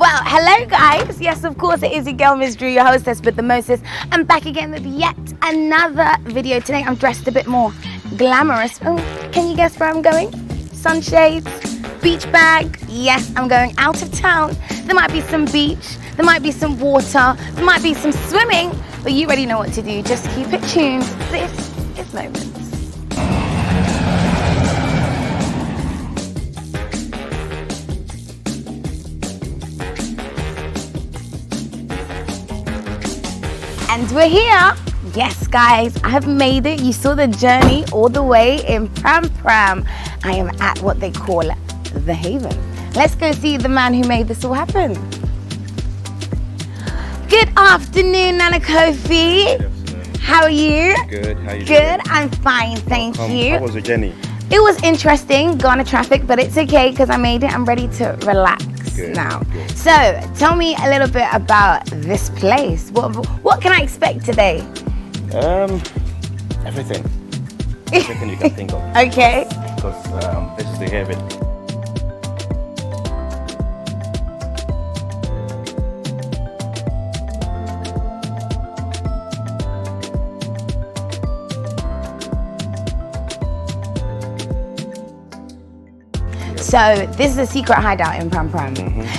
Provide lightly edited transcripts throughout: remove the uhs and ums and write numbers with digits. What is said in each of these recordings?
Well, hello guys. Yes, of course it is your girl, Miss Drew, your hostess with the mostest. I'm back again with yet another video. Today I'm dressed a bit more glamorous. Oh, can you guess where I'm going? Sunshades, beach bag. Yes, I'm going out of town. There might be some beach, there might be some water, there might be some swimming, but you already know what to do. Just keep it tuned. This is Moments. And we're here. Yes, guys, I have made it. You saw the journey all the way in Prampram. I am at what they call the Haven. Let's go see the man who made this all happen. Good afternoon, Nana Kofi. How are you? Good. How are you Good. doing? I'm fine, thank you. How was the journey? It was interesting, Ghana traffic, but it's okay because I made it. I'm ready to relax now. Good. So, tell me a little bit about this place. What can I expect today? Everything. Everything you can think of. Okay. Because this is the Haven. So this is a secret hideout in Prampram.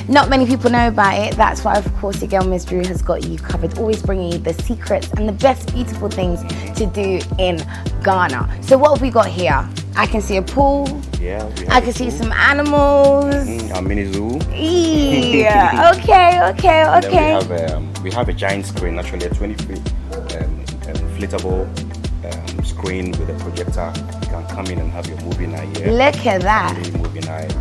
Not many people know about it. That's why, of course, your girl Miss Drew has got you covered. Always bringing you the secrets and the best beautiful things to do in Ghana. So what have we got here? I can see a pool. Yeah. I can see some animals. A mini zoo. Yeah. Okay. And then we have a giant screen, actually a 20-feet inflatable screen with a projector. You can come in and have your movie night here. Look at that. Family movie night,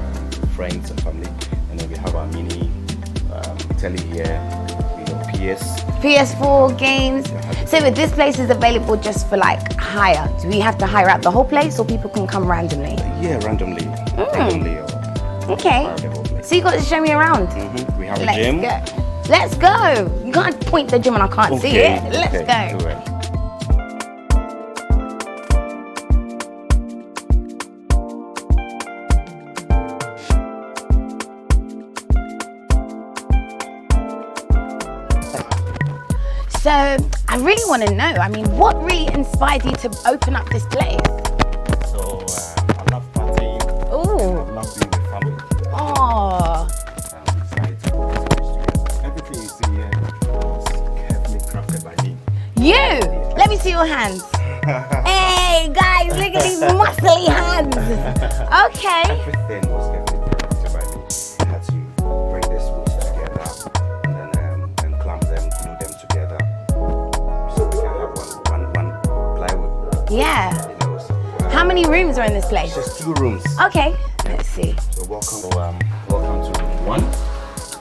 friends and family. And then we have our mini telly here, PS4 games. So this place is available just for like hire. Do we have to hire out the whole place or people can come randomly? Yeah, randomly. Randomly. Okay. Hire the whole place. So you got to show me around. We have a gym. Let's go. You can't point the gym and I can't see it. Let's go. Do it. So I really want to know, I mean, what really inspired you to open up this place? So I love partying. Ooh. I love being with family. Oh. Everything you see here was carefully crafted by me. You! Let me see your hands. Hey guys, look at these muscly hands. Okay. Everything was carefully crafted by me. I had to bring these woods together and then clamp them, glue them together. So we can have one plywood. Yeah. How many rooms are in this place? Just 2 rooms. Okay, let's see. So welcome to room 1.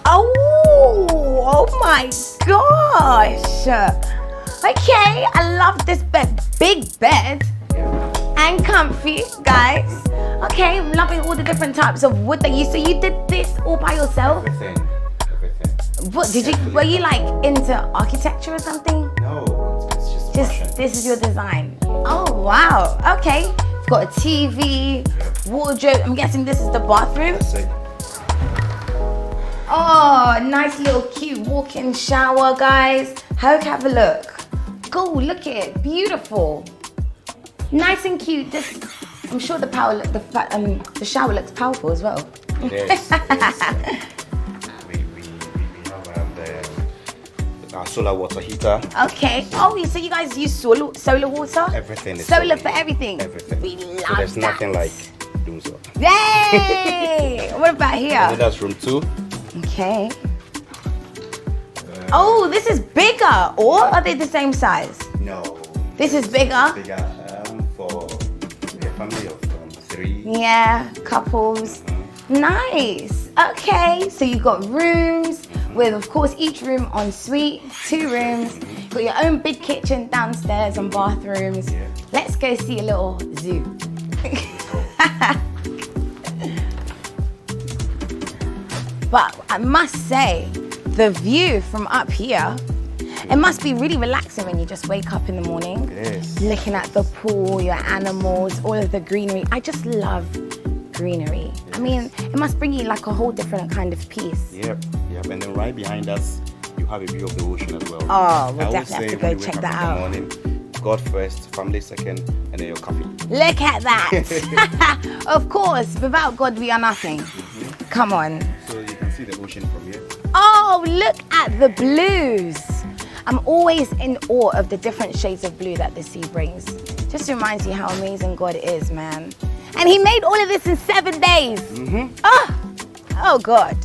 Oh my gosh. Okay, I love this bed. Big bed and comfy, guys. Okay, I'm loving all the different types of wood that you. So you did this all by yourself? Everything. What did you? Were you like into architecture or something? No, it's just a passion. This is your design. Oh wow. Okay. You've got a TV, wardrobe. I'm guessing this is the bathroom. That's it. Oh, nice little cute walk-in shower, guys. Have a look. Go, look at it. Beautiful. Nice and cute. I'm sure the shower looks powerful as well. Yes. We have our solar water heater. Okay. Oh, so you guys use solar water? Everything is solar for everything. Everything. We love so there's that. nothing like doing so. Yay! What about here? So that's room 2. Okay. Oh, this is bigger. Or are they the same size? No. This is bigger. Bigger for a family of 3. Yeah, couples. Nice. Okay, so you've got rooms with, of course, each room en suite, 2 rooms. You've got your own big kitchen downstairs and bathrooms. Yeah. Let's go see a little zoo. But I must say, the view from up here, it must be really relaxing when you just wake up in the morning. Yes. Looking at the pool, your animals, all of the greenery. I just love greenery. I mean, it must bring you like a whole different kind of peace. Yep. And then right behind us, you have a view of the ocean as well. Oh, we'll definitely have to go check that out. Morning, God first, family second, and then your coffee. Look at that. Of course, without God, we are nothing. Come on. So you can see the ocean from here. Oh, look at the blues. I'm always in awe of the different shades of blue that the sea brings. Just reminds you how amazing God is, man. And he made all of this in 7 days. Oh God.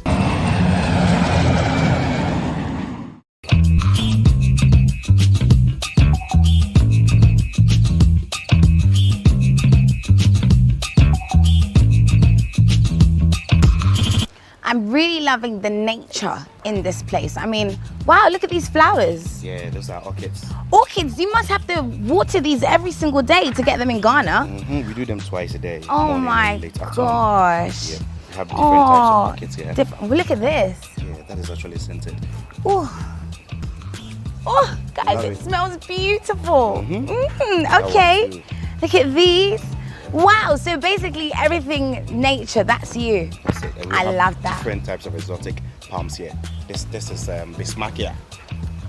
I'm really loving the nature in this place. I mean, wow, look at these flowers. Yeah, those are orchids. Orchids, you must have to water these every single day to get them in Ghana. We do them twice a day. Oh morning my and late afternoon. gosh. Yeah, we have different types of orchids here. Well, look at this. Yeah, that is actually scented. Oh, guys, Love it it. smells beautiful. That Okay, one too. look at these. Wow, so basically everything nature, that's you. That's it. And we I have love that. Different types of exotic palms here. This is Bismarckia.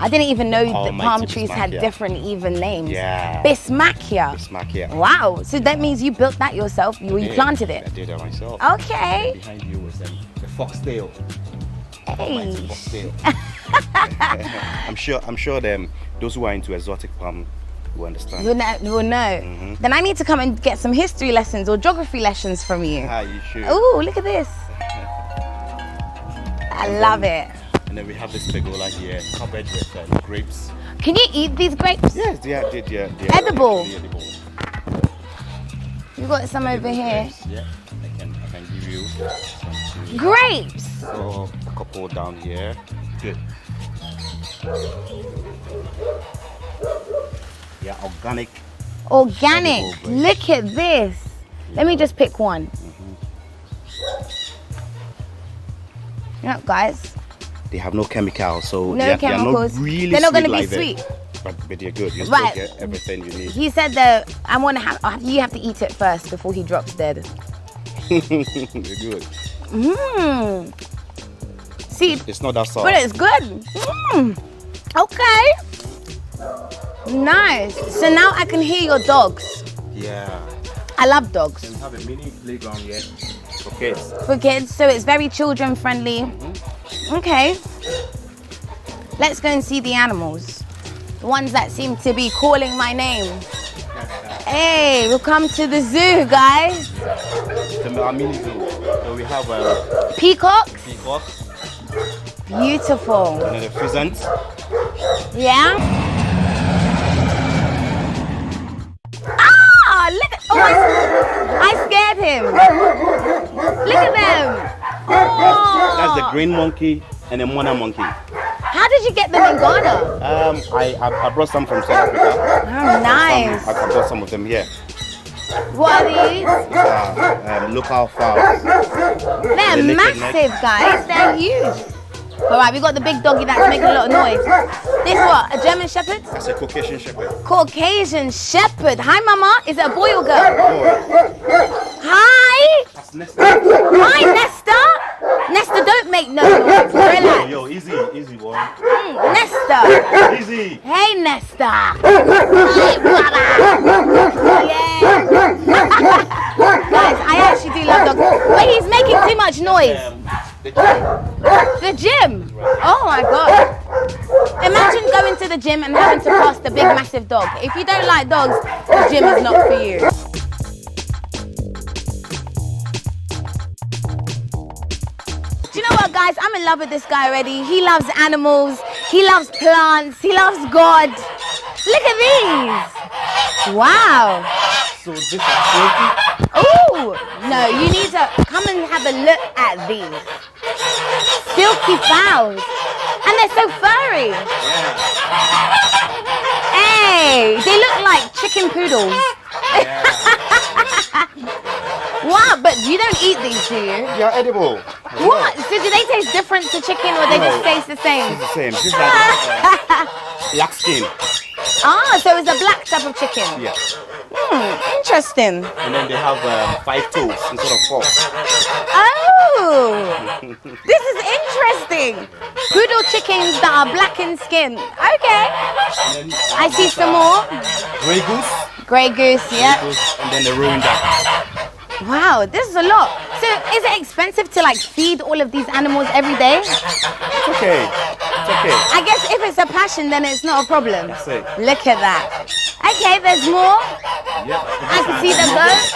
I didn't even know the Almighty palm trees had Bismarckia. different even names. Yeah. Bismarckia. Bismarckia. Wow, so that means you built that yourself, you planted I it. did that myself. Okay. Behind you was the foxtail. Hey. Almighty foxtail. I'm sure those who are into exotic palm will understand. We'll know. Then I need to come and get some history lessons or geography lessons from you. You should. Ooh, look at this. I love it. And then we have this pergola here, covered with grapes. Can you eat these grapes? Yes, they are Edible. actually edible. We've got some over here. Grapes, yeah, I can give you some too. Grapes. So a couple down here. Good. Yeah, organic. Organic. Edible grapes. Look at this. Let me just pick one. Yep, guys. They have no chemicals, so No they're chemicals. not really They're not sweet gonna be like that. sweet. But they're good. You Right. still get everything you need. He said that you have to eat it first before he drops dead. They're good. See, It's not that soft. but it's good. Okay. Nice. So now I can hear your dogs. Yeah. I love dogs. We have a mini playground here for kids. For kids, so it's very children friendly. Okay. Let's go and see the animals. The ones that seem to be calling my name. Hey, we'll come to the zoo, guys. Our mini zoo. So we have Peacocks. peacocks Beautiful. and then the pheasant. Yeah. Ah, look at, I scared him. Look at them. Oh. That's the green monkey and the mona monkey. How did you get them in Ghana? I brought some from South Africa. Oh, nice. I brought some of them here. What are these? Local fowls. They're They make it massive, guys. They're huge. All right, we got the big doggy that's making a lot of noise. This what? A German Shepherd? That's a Caucasian shepherd. Caucasian Shepherd. Hi, Mama. Is it a boy or girl? Boy, Hi. that's Nesta. Hi, Nesta. Nesta, don't make no noise. Relax. Yo, easy, boy. Nesta. Easy. Hey, Nesta. Hey, brother. Yeah. Guys, I actually do love dogs. But he's making too much noise. The gym. Oh my God. Imagine going to the gym and having to pass the big massive dog. If you don't like dogs, the gym is not for you. Do you know what, guys? I'm in love with this guy already. He loves animals. He loves plants. He loves God. Look at these. Wow. So this is silky. Ooh, no, you need to come and have a look at these. Silky fowls. And they're so furry. Hey, they look like chicken poodles. Wow, but you don't eat these, do you? They are edible. What? So do they taste different to chicken or they just taste the same? It's the same. Just like black skin. Ah, so it's a black type of chicken. Yeah. Interesting. And then they have 5 toes instead of 4. Oh, this is interesting. Poodle chickens that are black in skin. Okay. I see some more. Grey goose. Grey goose, yeah. And then the ruined duck. Wow, this is a lot. So is it expensive to like feed all of these animals every day? It's okay. It's okay. I guess if it's a passion, then it's not a problem. That's it. Look at that. Okay, there's more. Yep. I can see the goats.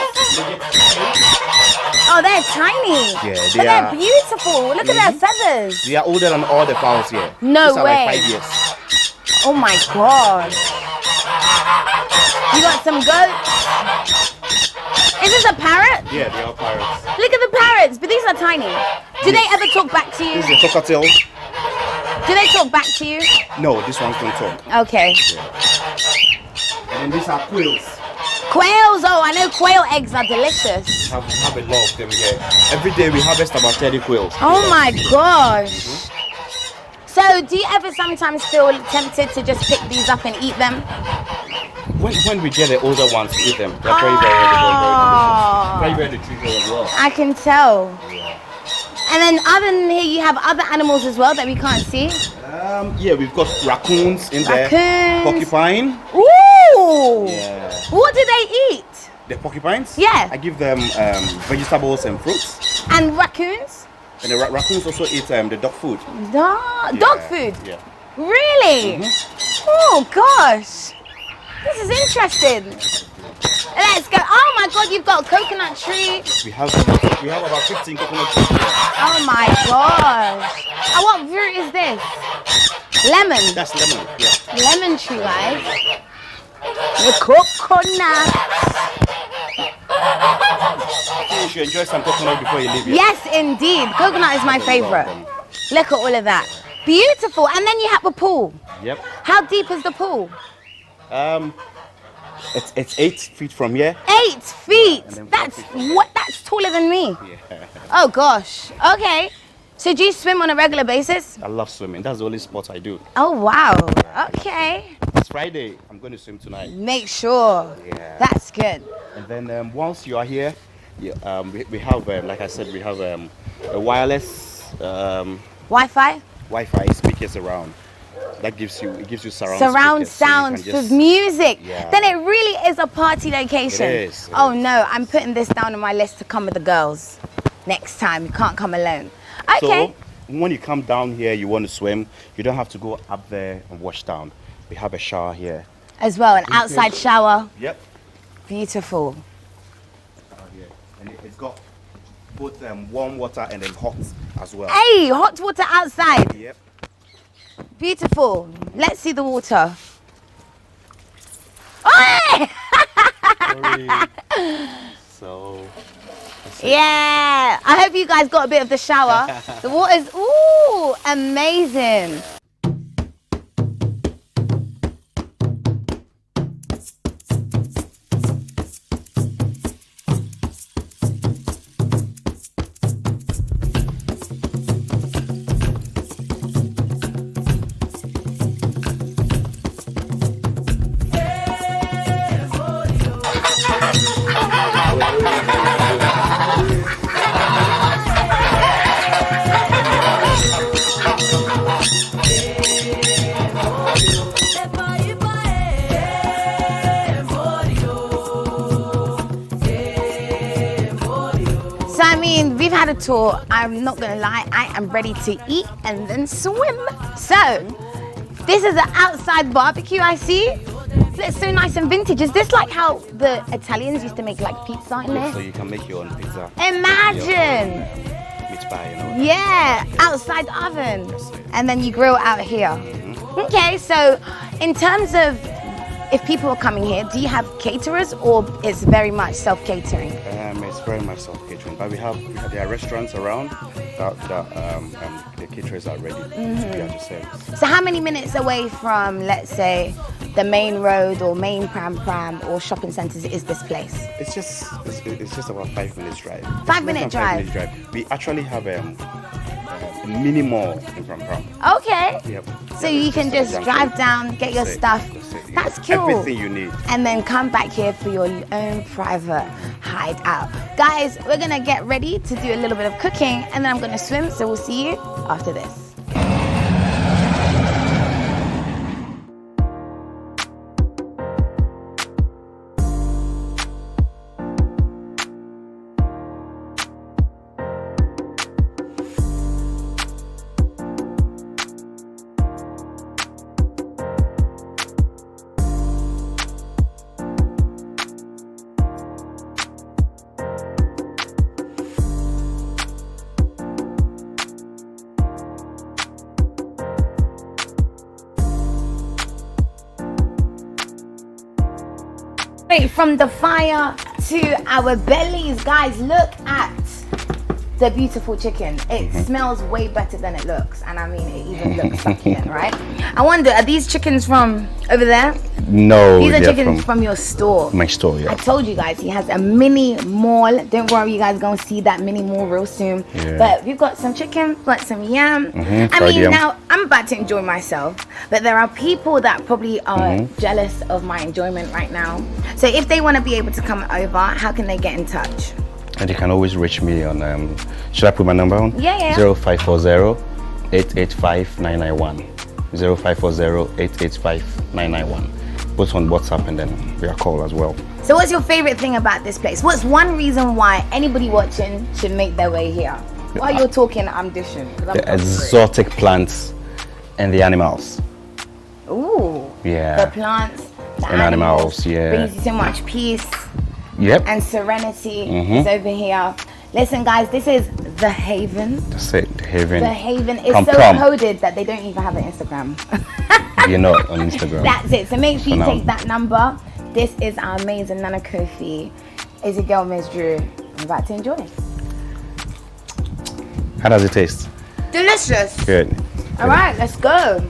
Oh, they're tiny. Yeah, But they're beautiful. Look at their feathers. They are older than all the fowls here. No These are way. like 5 years. Oh my god. You got some goats. Is this a parrot? Yeah, they are parrots. Look at the parrots, but these are tiny. Do they ever talk back to you? This is a cockatiel. Do they talk back to you? No, this one's don't talk. Okay. And then these are quails. Quails, oh, I know quail eggs are delicious. Have a lot of them here. Every day we harvest about 30 quails. Oh my gosh. So do you ever sometimes feel tempted to just pick these up and eat them? When we get the older ones to eat them, they're very very nutritious as well. I can tell. And then other than here, you have other animals as well that we can't see. Yeah, we've got raccoons in there. Raccoons. Porcupine. Ooh. Yeah. What do they eat? The porcupines? Yeah. I give them vegetables and fruits. And raccoons? And the raccoons also eat the dog food. Dog food? Yeah. Really? Oh gosh. This is interesting. Let's go. Oh my god, you've got a coconut tree. We have about 15 coconut trees here. Oh my gosh. And what fruit is this? Lemon. That's lemon, yeah. Lemon tree, guys. The coconut. I think you should enjoy some coconut before you leave here. Yes, indeed. Coconut is my favorite. Look at all of that. Beautiful. And then you have a pool. Yep. How deep is the pool? It's 8 feet from here. 8 feet. And then 4 That's feet from what? That's taller than me. Yeah. Oh gosh. Okay. So do you swim on a regular basis? I love swimming. That's the only sport I do. Oh wow. Okay. It's Friday. I'm going to swim tonight. Make sure. Yeah. That's good. And then once you are here, we have, like I said, we have a wireless Wi-Fi? Wi-Fi speakers around. That gives you surround speakers, so sounds you can with music. Yeah. Then it really is a party location. It is. Oh no, I'm putting this down on my list to come with the girls next time. You can't come alone. Okay. So when you come down here, you want to swim, you don't have to go up there and wash down. We have a shower here. As well, an outside shower. Yep. Beautiful. Out here. And it's got both warm water and then hot as well. Hey, hot water outside. Yep. Beautiful. Let's see the water. Oh! So. Yeah. I hope you guys got a bit of the shower. The water's amazing. So I mean, we've had a tour. I'm not gonna lie, I am ready to eat and then swim. So, this is an outside barbecue I see. Looks so nice and vintage. Is this like how the Italians used to make like pizza in So there? you can make your own pizza. Imagine! Meat pie, you know. Yeah, outside oven. And then you grill out here. Okay, so in terms of if people are coming here, do you have caterers or it's very much self-catering? It's very much self-catering, but we have there are restaurants around that the caterers are ready to be at your service. So how many minutes away from, let's say, the main road or main Prampram or shopping centres is this place? It's just about 5 minutes drive. 5 minute drive? 5 minute drive. We actually have a mini mall in Prampram. Okay. Yep. So you can just drive down, get your stuff, That's cool. Everything you need. And then come back here for your own private hideout. Guys, we're gonna get ready to do a little bit of cooking and then I'm gonna swim, so we'll see you after this. From the fire to our bellies, guys, look at the beautiful chicken. It smells way better than it looks, and I mean it even looks succulent, right? I wonder, are these chickens from over there? No, these are chickens from your store. My store, yeah. I told you guys he has a mini mall. Don't worry, you guys gonna see that mini mall real soon. Yeah. But we've got some chicken, got some yam. I mean, yam. now I'm about to enjoy myself, but there are people that probably are jealous of my enjoyment right now. So if they want to be able to come over, how can they get in touch? And you can always reach me on, should I put my number on? Yeah. 0540-885-991. 0540-885-991. Both on WhatsApp and then via call as well. So what's your favorite thing about this place? What's one reason why anybody watching should make their way here? While you're talking, I'm dishing. The exotic plants and the animals. Ooh. Yeah. The plants, the and animals, yeah. Brings you so much peace. Yep. And serenity is over here. Listen, guys, this is The Haven. That's it, The Haven. The Haven is so Prampram. coded that they don't even have an Instagram. You're not on Instagram. That's it. So make sure you For now. take that number. This is our amazing Nana Kofi. Is your girl, Miss Drew. I'm about to enjoy. How does it taste? Delicious. Good. All right, let's go.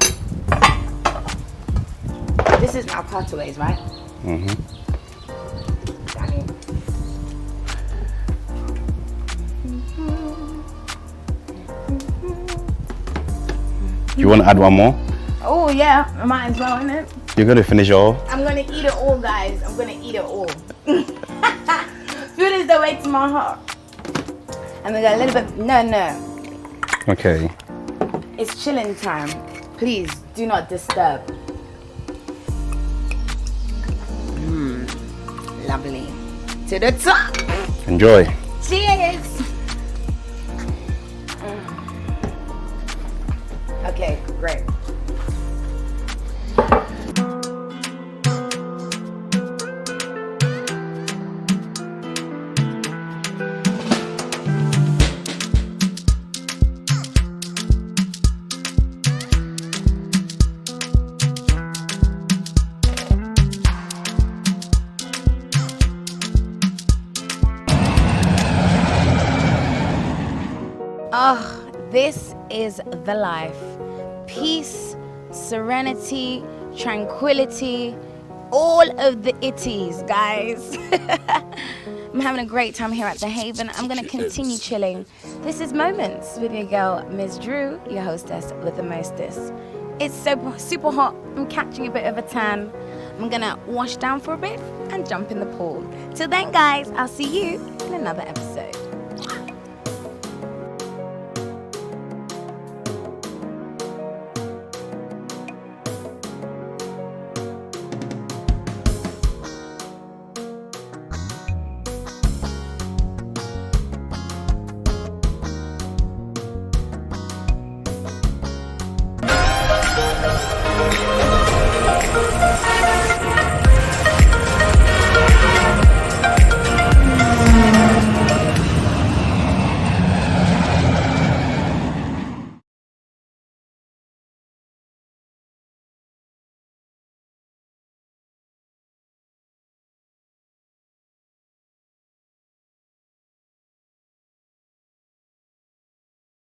This is our cutaways, right? You want to add one more? Oh yeah, I might as well, innit? You're going to finish it all? I'm gonna eat it all, guys. I'm gonna eat it all. Food is the way to my heart. And we got a little bit, no. Okay. It's chilling time. Please do not disturb. Lovely. To the top. Enjoy. Cheers. Okay, great. Oh, this is the life. Peace, serenity, tranquility, all of the itties, guys. I'm having a great time here at the Haven. I'm gonna continue chilling. This is Moments with your girl, Ms. Drew, your hostess with the mostest. It's super hot. I'm catching a bit of a tan. I'm gonna wash down for a bit and jump in the pool. Till then, guys, I'll see you in another episode.